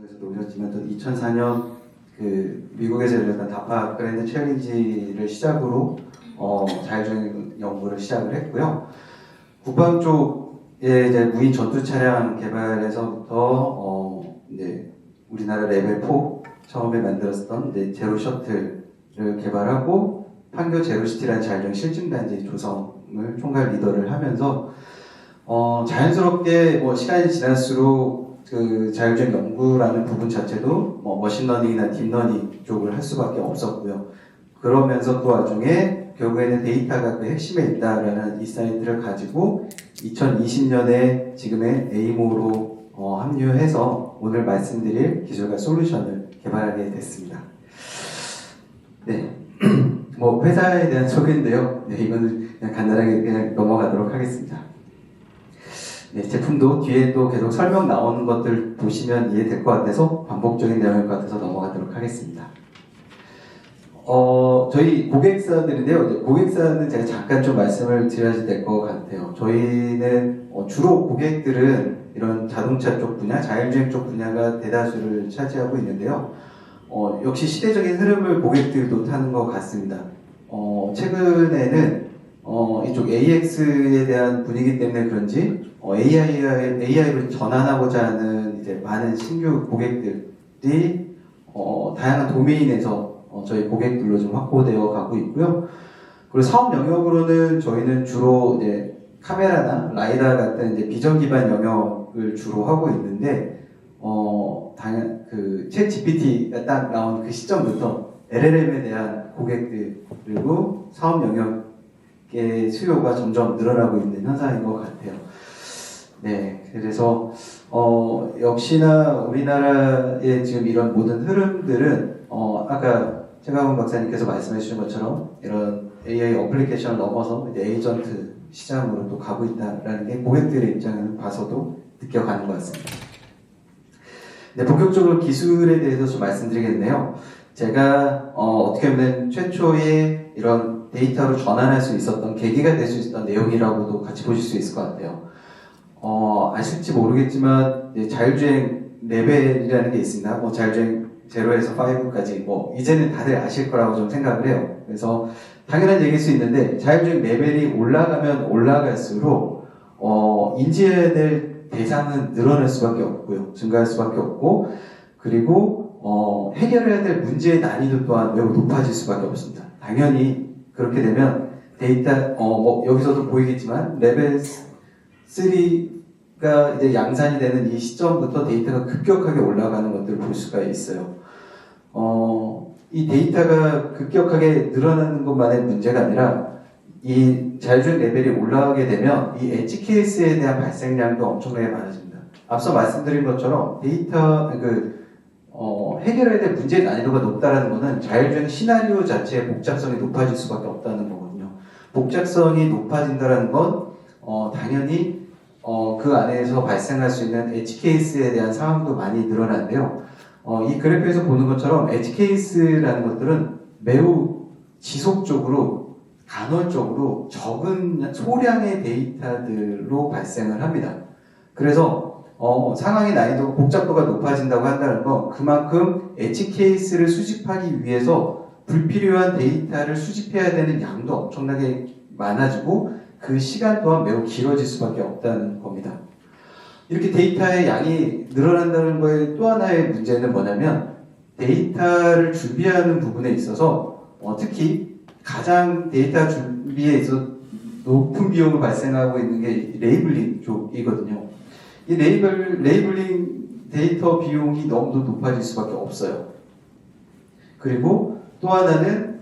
에서도 오셨지만 또 2004년 그 미국에서 열렸던 다파 그랜드 챌린지를 시작으로 자율주행 연구를 시작을 했고요. 국방 쪽에 이제 무인 전투 차량 개발에서부터 이제 우리나라 레벨 4 처음에 만들었던 이제 제로 셔틀을 개발하고 판교 제로시티라는 자율주행 실증단지 조성을 총괄 리더를 하면서 자연스럽게 시간이 지날수록 그 자율주행 연구라는 부분 자체도 머신러닝이나 딥러닝 쪽을 할 수밖에 없었고요. 그러면서 그 와중에 결국에는 데이터가 그 핵심에 있다라는 인사이트를 가지고 2020년에 지금의 에이모로 합류해서 오늘 말씀드릴 기술과 솔루션을 개발하게 됐습니다. 네, 회사에 대한 소개인데요. 네, 이거는 그냥 간단하게 그냥 넘어가도록 하겠습니다. 네, 제품도 뒤에 또 계속 설명 나오는 것들 보시면 이해될 것 같아서 반복적인 내용일 것 같아서 넘어가도록 하겠습니다. 저희 고객사들인데요. 고객사는 제가 잠깐 좀 말씀을 드려야 될 것 같아요. 저희는 주로 고객들은 이런 자동차 쪽 분야, 자율주행 쪽 분야가 대다수를 차지하고 있는데요. 역시 시대적인 흐름을 고객들도 타는 것 같습니다. 최근에는 이쪽 AX에 대한 분위기 때문에 그런지 AI로 전환하고자 하는 이제 많은 신규 고객들이 다양한 도메인에서 저희 고객들로 좀 확보되어 가고 있고요. 그리고 사업 영역으로는 저희는 주로 이제 카메라나 라이다 같은 이제 비전 기반 영역을 주로 하고 있는데 당연 챗 GPT가 딱 나온 그 시점부터 LLM에 대한 고객들 그리고 사업 영역의 수요가 점점 늘어나고 있는 현상인 것 같아요. 네, 그래서 역시나 우리나라의 지금 이런 모든 흐름들은 아까 최강훈 박사님께서 말씀해 주신 것처럼 이런 AI 어플리케이션을 넘어서 이제 에이전트 시장으로 또 가고 있다라는 게 고객들의 입장을 봐서도 느껴가는 것 같습니다. 네, 본격적으로 기술에 대해서 좀 말씀드리겠네요. 제가 어떻게 보면 최초의 이런 데이터로 전환할 수 있었던 계기가 될 수 있었던 내용이라고도 같이 보실 수 있을 것 같아요. 아실지 모르겠지만 자율주행 레벨이라는 게 있습니다. 자율주행 0에서 5까지 이제는 다들 아실 거라고 좀 생각을 해요. 그래서 당연한 얘기일 수 있는데 자율주행 레벨이 올라가면 올라갈수록 인지해야 될 대상은 늘어날 수밖에 없고요. 증가할 수밖에 없고 그리고 해결해야 될 문제의 난이도 또한 매우 높아질 수밖에 없습니다. 당연히 그렇게 되면 데이터 여기서도 보이겠지만 레벨 3가 이제 양산이 되는 이 시점부터 데이터가 급격하게 올라가는 것들을 볼 수가 있어요. 이 데이터가 급격하게 늘어나는 것만의 문제가 아니라 이 자율주행 레벨이 올라가게 되면 이 엣지 케이스에 대한 발생량도 엄청나게 많아집니다. 앞서 말씀드린 것처럼 데이터 해결해야 될 문제의 난이도가 높다는 것은 자율주행 시나리오 자체의 복잡성이 높아질 수밖에 없다는 거거든요. 복잡성이 높아진다는 건 당연히 그 안에서 발생할 수 있는 엣지 케이스에 대한 상황도 많이 늘어나는데요. 이 그래프에서 보는 것처럼 엣지 케이스라는 것들은 매우 지속적으로 간헐적으로 적은 소량의 데이터들로 발생을 합니다. 그래서 상황의 난이도 복잡도가 높아진다고 한다는 건 그만큼 엣지 케이스를 수집하기 위해서 불필요한 데이터를 수집해야 되는 양도 엄청나게 많아지고 그 시간 또한 매우 길어질 수밖에 없다는 겁니다. 이렇게 데이터의 양이 늘어난다는 거에 또 하나의 문제는 뭐냐면 데이터를 준비하는 부분에 있어서 특히 가장 데이터 준비에 있어서 높은 비용을 발생하고 있는 게 레이블링 쪽이거든요. 이 레이블링 데이터 비용이 너무 높아질 수밖에 없어요. 그리고 또 하나는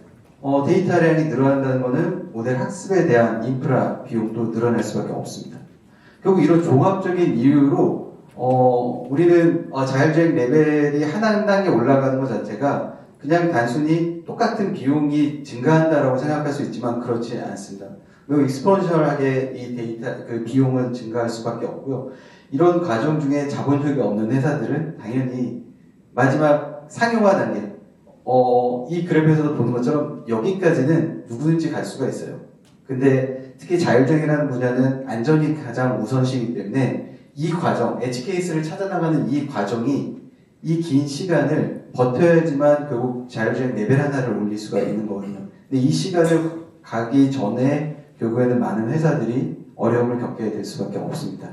데이터량이 늘어난다는 것은 모델 학습에 대한 인프라 비용도 늘어날 수밖에 없습니다. 결국 이런 종합적인 이유로 우리는 자율주행 레벨이 한 단계 올라가는 것 자체가 그냥 단순히 똑같은 비용이 증가한다라고 생각할 수 있지만 그렇지 않습니다. 매우 익스포넨셜하게 이 데이터 그 비용은 증가할 수밖에 없고요. 이런 과정 중에 자본력이 없는 회사들은 당연히 마지막 상용화 단계 이 그래프에서도 보는 것처럼 여기까지는 누구든지 갈 수가 있어요. 근데 특히 자율주행이라는 분야는 안전이 가장 우선시이기 때문에 이 과정, 엣지 케이스를 찾아나가는 이 과정이 이 긴 시간을 버텨야지만 결국 자율주행 레벨 하나를 올릴 수가 있는 거거든요. 근데 이 시간을 가기 전에 결국에는 많은 회사들이 어려움을 겪게 될 수밖에 없습니다.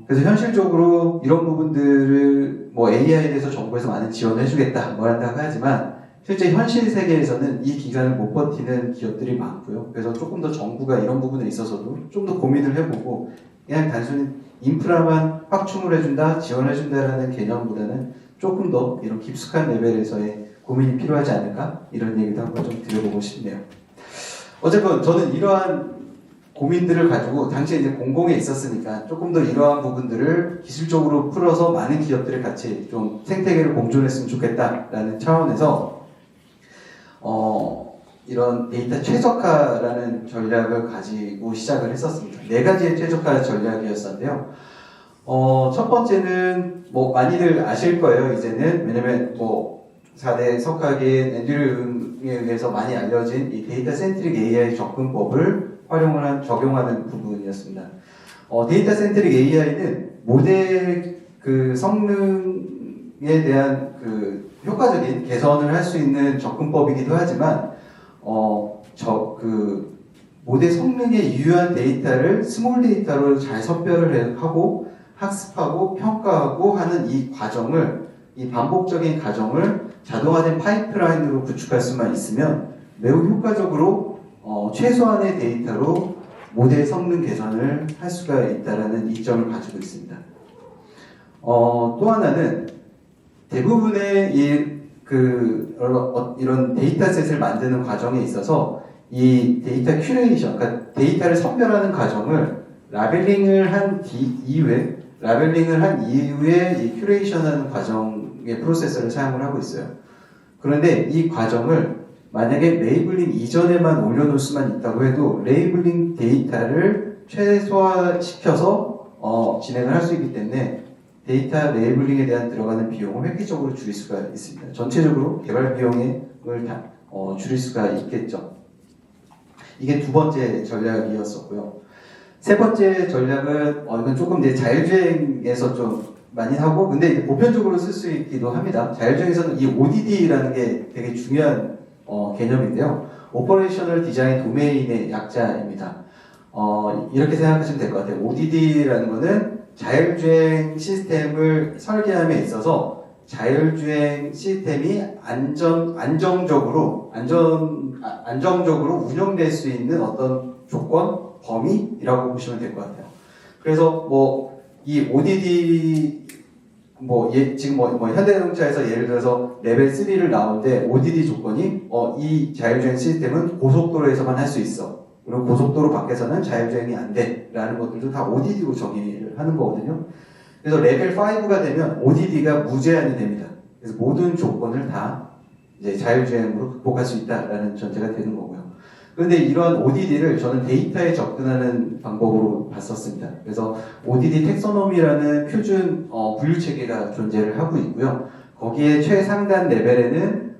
그래서 현실적으로 이런 부분들을 뭐 AI에 대해서 정부에서 많은 지원을 해주겠다, 뭐 한다고 하지만 실제 현실 세계에서는 이 기간을 못 버티는 기업들이 많고요. 그래서 조금 더 정부가 이런 부분에 있어서도 좀 더 고민을 해보고 그냥 단순히 인프라만 확충을 해준다, 지원해준다라는 개념보다는 조금 더 이런 깊숙한 레벨에서의 고민이 필요하지 않을까? 이런 얘기도 한번 좀 드려보고 싶네요. 어쨌건 저는 이러한 고민들을 가지고 당시에 이제 공공에 있었으니까 조금 더 이러한 부분들을 기술적으로 풀어서 많은 기업들이 같이 좀 생태계를 공존했으면 좋겠다라는 차원에서 이런 데이터 최적화라는 전략을 가지고 시작을 했었습니다. 4가지의 최적화 전략이었었는데요. 첫 번째는 뭐 많이들 아실 거예요. 이제는 왜냐면 뭐 4대 석학인 앤드류 응에 의해서 많이 알려진 이 데이터 센트릭 AI 접근법을 적용하는 부분이었습니다. 데이터 센트릭 AI는 모델 그 성능에 대한 그 효과적인 개선을 할 수 있는 접근법이기도 하지만 모델 성능에 유효한 데이터를 스몰 데이터로 잘 선별을 하고 학습하고 평가하고 하는 이 과정을, 이 반복적인 과정을 자동화된 파이프라인으로 구축할 수만 있으면 매우 효과적으로 최소한의 데이터로 모델 성능 개선을 할 수가 있다는 이점을 가지고 있습니다. 또 하나는 대부분의 이런 데이터셋을 만드는 과정에 있어서 이 데이터 큐레이션, 그러니까 데이터를 선별하는 과정을 라벨링을 한 이후에 이 큐레이션하는 과정의 프로세서를 사용을 하고 있어요. 그런데 이 과정을 만약에 레이블링 이전에만 올려놓을 수만 있다고 해도 레이블링 데이터를 최소화시켜서 진행을 할 수 있기 때문에 데이터 레이블링에 대한 들어가는 비용을 획기적으로 줄일 수가 있습니다. 전체적으로 개발 비용을 줄일 수가 있겠죠. 이게 두 번째 전략이었었고요. 세 번째 전략은 이건 조금 이제 자율주행에서 좀 많이 하고 근데 보편적으로 쓸 수 있기도 합니다. 자율주행에서는 이 ODD라는 게 되게 중요한 개념인데요. 오퍼레이셔널 디자인 도메인의 약자입니다. 이렇게 생각하시면 될 것 같아요. ODD라는 거는 자율주행 시스템을 설계함에 있어서 자율주행 시스템이 안정적으로 운영될 수 있는 어떤 조건, 범위라고 보시면 될 것 같아요. 그래서 이 ODD 지금 현대자동차에서 예를 들어서 레벨 3를 나오는데 ODD 조건이 이 자율주행 시스템은 고속도로에서만 할 수 있어. 그리고 고속도로 밖에서는 자율주행이 안 돼. 라는 것들도 다 ODD로 정의를 하는 거거든요. 그래서 레벨 5가 되면 ODD가 무제한이 됩니다. 그래서 모든 조건을 다 이제 자율주행으로 극복할 수 있다라는 전제가 되는 거고요. 그런데 이러한 ODD를 저는 데이터에 접근하는 방법으로 봤었습니다. 그래서 ODD 텍소노미라는 표준 분류 체계가 존재를 하고 있고요. 거기에 최상단 레벨에는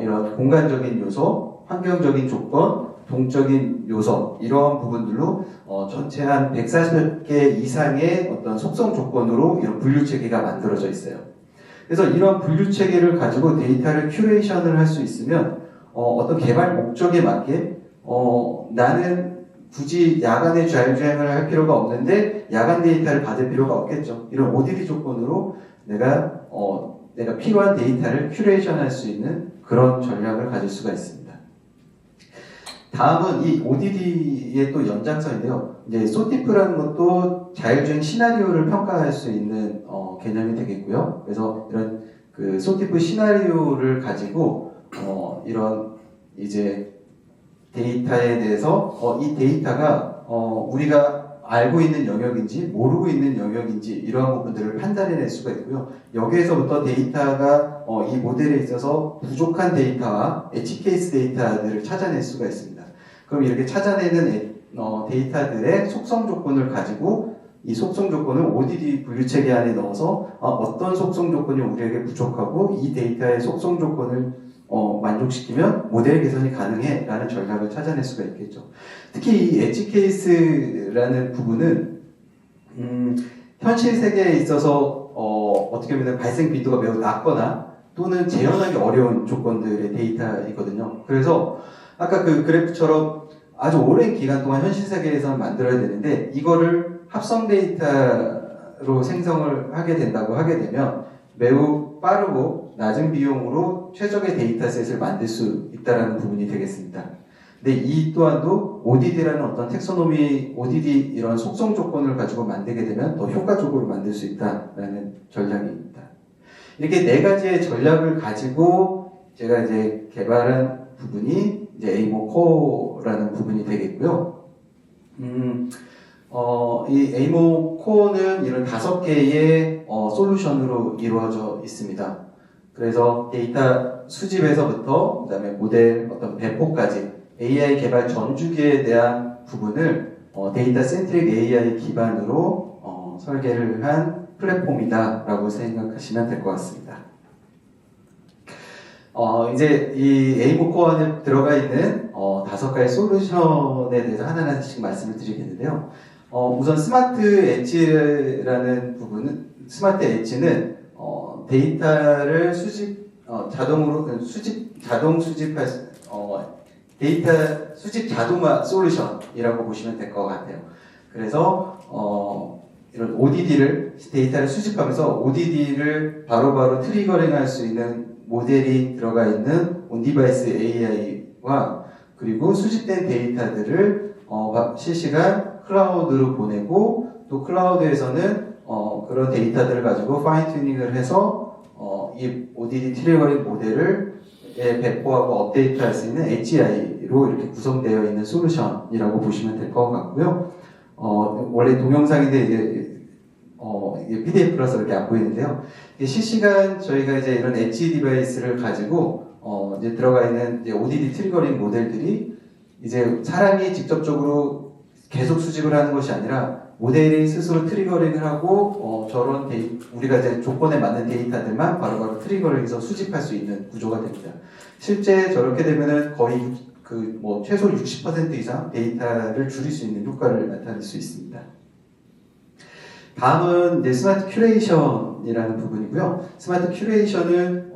이런 공간적인 요소, 환경적인 조건, 동적인 요소 이러한 부분들로 전체 한 140개 이상의 어떤 속성 조건으로 이런 분류 체계가 만들어져 있어요. 그래서 이런 분류 체계를 가지고 데이터를 큐레이션을 할 수 있으면 어떤 개발 목적에 맞게 나는 굳이 야간에 자율주행을 할 필요가 없는데 야간 데이터를 받을 필요가 없겠죠. 이런 ODD 조건으로 내가 필요한 데이터를 큐레이션 할 수 있는 그런 전략을 가질 수가 있습니다. 다음은 이 ODD의 또 연장선인데요. 이제 소티프라는 것도 자율주행 시나리오를 평가할 수 있는 개념이 되겠고요. 그래서 이런 그 소티프 시나리오를 가지고 이런 이제 데이터에 대해서 이 데이터가 우리가 알고 있는 영역인지 모르고 있는 영역인지 이러한 부분들을 판단해낼 수가 있고요. 여기에서부터 데이터가 이 모델에 있어서 부족한 데이터와 엣지 케이스 데이터들을 찾아낼 수가 있습니다. 그럼 이렇게 찾아내는 데이터들의 속성 조건을 가지고 이 속성 조건을 ODD 분류 체계 안에 넣어서 어떤 속성 조건이 우리에게 부족하고 이 데이터의 속성 조건을 만족시키면 모델 개선이 가능해 라는 전략을 찾아낼 수가 있겠죠. 특히 이 엣지 케이스라는 부분은 현실 세계에 있어서 어떻게 보면 발생 빈도가 매우 낮거나 또는 재현하기 어려운 조건들의 데이터이거든요. 그래서 아까 그 그래프처럼 아주 오랜 기간 동안 현실 세계에서 만들어야 되는데 이거를 합성 데이터로 생성을 하게 된다고 하게 되면 매우 빠르고 낮은 비용으로 최적의 데이터셋을 만들 수 있다는 부분이 되겠습니다. 근데 이 또한도 ODD라는 어떤 텍소노미, ODD 이런 속성 조건을 가지고 만들게 되면 더 효과적으로 만들 수 있다라는 전략입니다. 이렇게 네 가지의 전략을 가지고 제가 이제 개발한 부분이 이제 에이모코어라는 부분이 되겠고요. 이 에이모코어는 이런 5개의 솔루션으로 이루어져 있습니다. 그래서 데이터 수집에서부터 그다음에 모델 어떤 배포까지 AI 개발 전주기에 대한 부분을 데이터 센트릭 AI 기반으로 설계를 한 플랫폼이다라고 생각하시면 될 것 같습니다. 이제 이 에이모코어 안에 들어가 있는 5가지 솔루션에 대해서 하나하나씩 말씀을 드리겠는데요. 우선 스마트 엣지라는 부분은, 스마트 엣지는 데이터를 자동 수집할 데이터 수집 자동화 솔루션이라고 보시면 될 것 같아요. 그래서 이런 ODD를 데이터를 수집하면서 ODD를 바로바로 트리거링할 수 있는 모델이 들어가 있는 온디바이스 AI와 그리고 수집된 데이터들을 실시간 클라우드로 보내고 또 클라우드에서는 그런 데이터들을 가지고 파인 튜닝을 해서 이 ODD 트리거링 모델을 배포하고 업데이트할 수 있는 HI로 이렇게 구성되어 있는 솔루션이라고 보시면 될 것 같고요. 원래 동영상인데 이게 PDF라서 이렇게 안 보이는데요. 실시간 저희가 이제 이런 엣지 디바이스를 가지고 이제 들어가 있는 이제 ODD 트리거링 모델들이 이제 사람이 직접적으로 계속 수집을 하는 것이 아니라 모델이 스스로 트리거링을 하고 저런 우리가 이제 조건에 맞는 데이터들만 바로바로 트리거링해서 수집할 수 있는 구조가 됩니다. 실제 저렇게 되면은 거의 최소 60% 이상 데이터를 줄일 수 있는 효과를 나타낼 수 있습니다. 다음은 이제 스마트 큐레이션이라는 부분이고요. 스마트 큐레이션은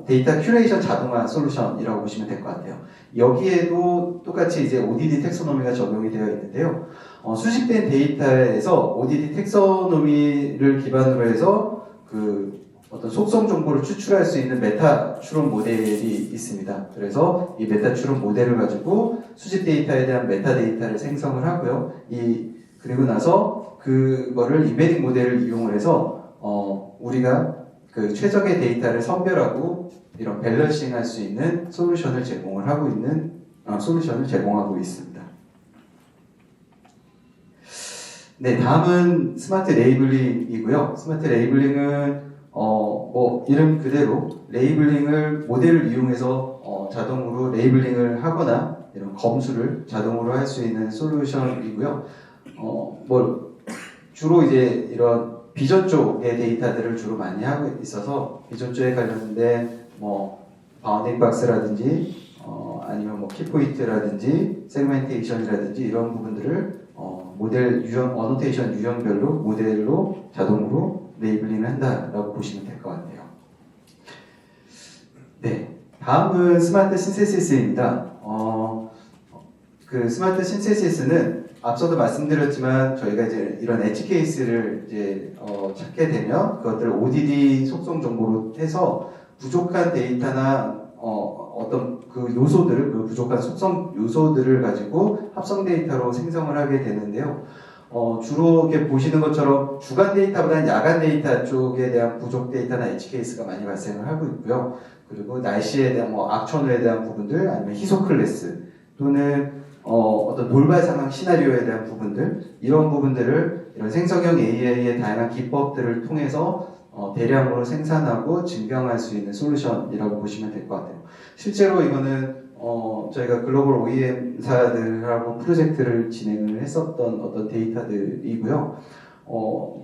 데이터 큐레이션 자동화 솔루션이라고 보시면 될 것 같아요. 여기에도 똑같이 이제 ODD 텍소노미가 적용이 되어 있는데요. 수집된 데이터에서 ODD 텍소노미를 기반으로 해서 어떤 속성 정보를 추출할 수 있는 메타 추론 모델이 있습니다. 그래서 이 메타 추론 모델을 가지고 수집 데이터에 대한 메타 데이터를 생성을 하고요. 그리고 나서 그거를 임베딩 모델을 이용을 해서 우리가 그 최적의 데이터를 선별하고 이런 밸런싱 할 수 있는 솔루션을 제공하고 있습니다. 네, 다음은 스마트 레이블링이고요. 스마트 레이블링은 이름 그대로 레이블링을 모델을 이용해서 자동으로 레이블링을 하거나 이런 검수를 자동으로 할 수 있는 솔루션이고요. 주로 이제 이런 비전 쪽의 데이터들을 주로 많이 하고 있어서 비전 쪽에 관련된 바운딩 박스라든지 아니면 키포인트라든지 세그멘테이션이라든지 이런 부분들을 모델 유형 어노테이션 유형별로 모델로 자동으로 레이블링을 한다라고 보시면 될 것 같아요. 네, 다음은 스마트 신세시스입니다. 그 스마트 신세시스는 앞서도 말씀드렸지만 저희가 이제 이런 엣지 케이스를 이제 찾게 되면 그것들을 ODD 속성 정보로 해서 부족한 데이터나 어떤 그 요소들을 그 부족한 속성 요소들을 가지고 합성 데이터로 생성을 하게 되는데요. 주로 이렇게 보시는 것처럼 주간 데이터보다는 야간 데이터 쪽에 대한 부족 데이터나 엣지 케이스가 많이 발생을 하고 있고요. 그리고 날씨에 대한 악천후에 대한 부분들 아니면 희소 클래스 또는 어떤 돌발 상황 시나리오에 대한 부분들 이런 부분들을 이런 생성형 AI의 다양한 기법들을 통해서 대량으로 생산하고 증명할 수 있는 솔루션이라고 보시면 될 것 같아요. 실제로 이거는 저희가 글로벌 OEM사들하고 프로젝트를 진행을 했었던 어떤 데이터들이고요.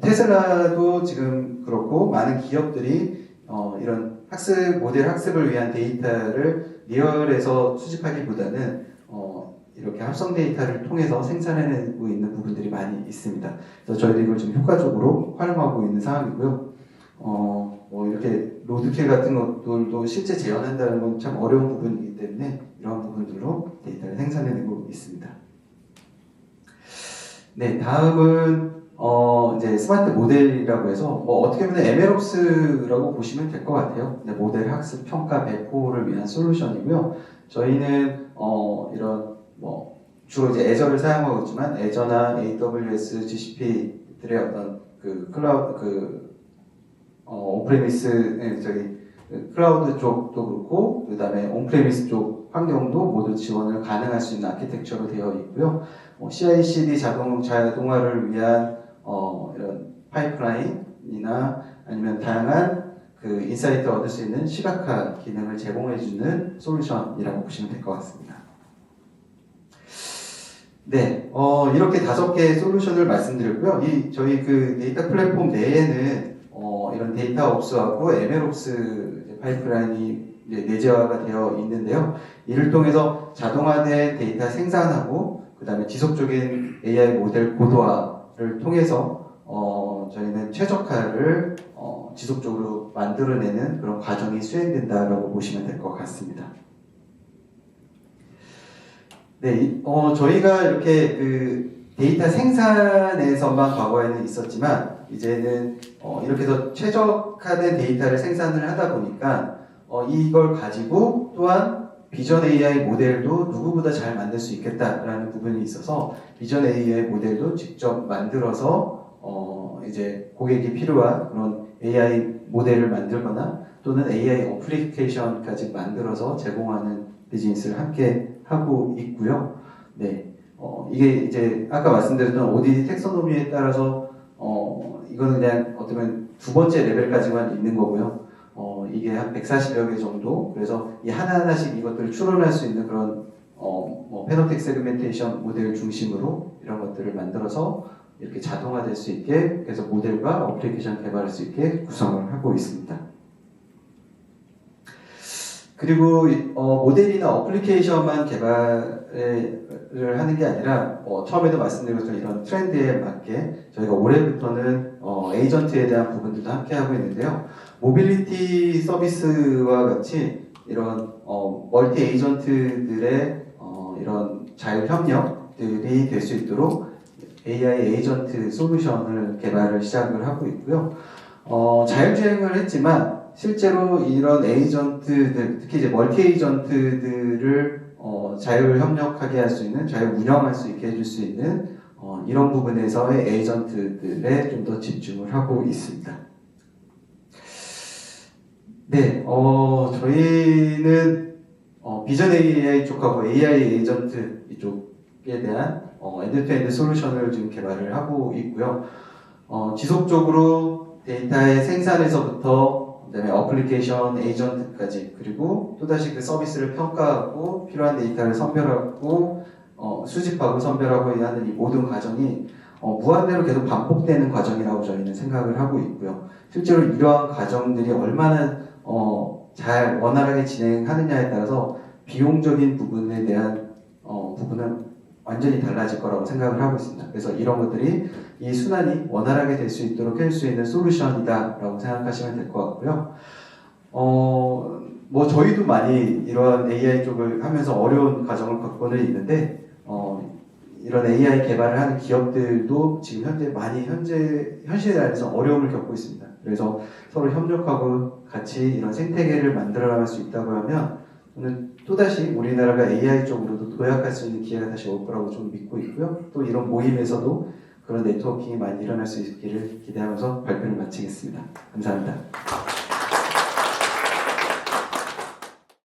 테슬라도 지금 그렇고 많은 기업들이 이런 모델 학습을 위한 데이터를 리얼에서 수집하기보다는 이렇게 합성 데이터를 통해서 생산해내고 있는 부분들이 많이 있습니다. 그래서 저희들이 이걸 좀 효과적으로 활용하고 있는 상황이고요. 뭐 이렇게 로드킬 같은 것들도 실제 재현한다는 건 참 어려운 부분이기 때문에 이러한 부분들로 데이터를 생산해내고 있습니다. 네, 다음은 이제 스마트 모델이라고 해서 어떻게 보면 MLOps라고 보시면 될 것 같아요. 네, 모델 학습 평가 배포를 위한 솔루션이고요. 저희는 이런 주로 이제 애저를 사용하고 있지만 애저나 AWS, GCP들의 어떤 그 클라우드 온프레미스 클라우드 쪽도 그렇고 그다음에 온프레미스 쪽 환경도 모두 지원을 가능할 수 있는 아키텍처로 되어 있고요. CI/CD 자동화를 위한 이런 파이프라인이나 아니면 다양한 그 인사이트를 얻을 수 있는 시각화 기능을 제공해주는 솔루션이라고 보시면 될 것 같습니다. 네, 이렇게 5개의 솔루션을 말씀드렸고요. 저희 그 데이터 플랫폼 내에는 이런 데이터옵스하고 MLOps 파이프라인이 내재화가 되어 있는데요. 이를 통해서 자동화된 데이터 생산하고 그 다음에 지속적인 AI 모델 고도화를 통해서 저희는 최적화를 지속적으로 만들어내는 그런 과정이 수행된다라고 보시면 될 것 같습니다. 네, 저희가 이렇게 그 데이터 생산에서만 과거에는 있었지만 이제는 이렇게 해서 최적화된 데이터를 생산을 하다 보니까 이걸 가지고 또한 비전 AI 모델도 누구보다 잘 만들 수 있겠다라는 부분이 있어서 비전 AI 모델도 직접 만들어서 이제 고객이 필요한 그런 AI 모델을 만들거나 또는 AI 어플리케이션까지 만들어서 제공하는 비즈니스를 함께 하고 있고요. 네, 이게 이제 아까 말씀드렸던 ODD 텍소노미에 따라서 이거는 그냥 어쩌면 2번째 레벨까지만 있는 거고요. 이게 한 140여 개 정도. 그래서 이 하나하나씩 이것들을 추론할 수 있는 그런 페노틱 세그멘테이션 모델 중심으로 이런 것들을 만들어서 이렇게 자동화될 수 있게 그래서 모델과 어플리케이션 개발할 수 있게 구성을 하고 있습니다. 그리고 모델이나 어플리케이션만 개발을 하는 게 아니라 처음에도 말씀드린 것처럼 이런 트렌드에 맞게 저희가 올해부터는 에이전트에 대한 부분들도 함께 하고 있는데요. 모빌리티 서비스와 같이 이런 멀티 에이전트들의 이런 자율 협력들이 될 수 있도록 AI 에이전트 솔루션을 개발을 시작을 하고 있고요. 자율주행을 했지만 실제로 이런 에이전트들, 특히 이제 멀티 에이전트들을 자율 협력하게 할 수 있는, 자율 운영할 수 있게 해줄 수 있는 이런 부분에서의 에이전트들에 좀 더 집중을 하고 있습니다. 네, 저희는 비전 AI 쪽하고 AI 에이전트 이쪽에 대한 엔드-투-엔드 솔루션을 지금 개발을 하고 있고요. 지속적으로 데이터의 생산에서부터 그다음에 어플리케이션 에이전트까지 그리고 또다시 그 서비스를 평가하고 필요한 데이터를 선별하고 수집하고 선별하고 하는 이 모든 과정이 무한대로 계속 반복되는 과정이라고 저희는 생각을 하고 있고요. 실제로 이러한 과정들이 얼마나 잘 원활하게 진행하느냐에 따라서 비용적인 부분에 대한 부분은 완전히 달라질 거라고 생각을 하고 있습니다. 그래서 이런 것들이 이 순환이 원활하게 될 수 있도록 할 수 있는 솔루션이다라고 생각하시면 될 것 같고요. 저희도 많이 이러한 AI 쪽을 하면서 어려운 과정을 겪고는 있는데 이런 AI 개발을 하는 기업들도 지금 현실에 대해서 어려움을 겪고 있습니다. 그래서 서로 협력하고 같이 이런 생태계를 만들어 나갈 수 있다고 하면 저는 또다시 우리나라가 AI 쪽으로도 도약할 수 있는 기회가 다시 올 거라고 좀 믿고 있고요. 또 이런 모임에서도 그런 네트워킹이 많이 일어날 수 있기를 기대하면서 발표를 마치겠습니다. 감사합니다.